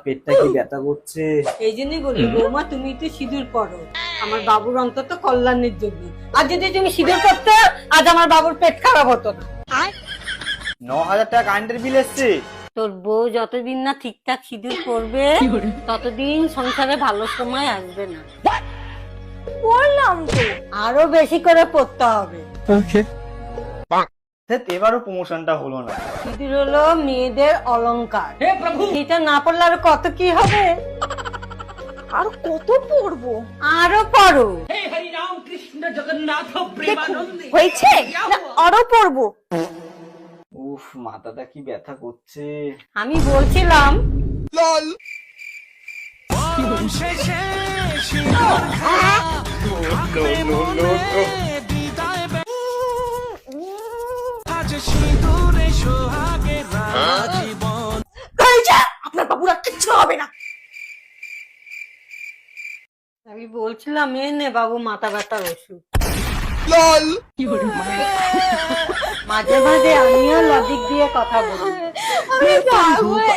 পেটটা কি ব্যথা করছে। এই জন্যই বলি বৌমা তুমি তো সিঁদুর পরো আমার বাবুর অন্তত কল্যাণের জন্য। আর যদি তুমি সিঁদুর করতে আজ আমার বাবুর পেট খারাপ হতো না। 9,000 টাকা কারেন্টের বিল এসছে। তোর বউ যতদিন না ঠিকঠাক সিঁদুর করবে ততদিন সংসারে ভালো সময় আসবে না। বললাম তো আরো বেশি করে পড়তে হবে। এবারও প্রমোশনটা হলো না। সিঁদুর হলো মেয়েদের অলংকার। এটা না পড়লে আরো কত কি হবে। আর কত পড়বো? আরো পড়ো। হয়েছে না আরো পড়বো? উফ, মাথাটা কি ব্যথা করছে। আমি বলছিলাম হয়েছে, আপনার বাবুর আর কিচ্ছু হবে না। আমি বলছিলাম এ নে বাবু মাথা ব্যথার ওষুধ। মাঝে মাঝে আমিও লজিক দিয়ে কথা বলি। আমি পারবো না।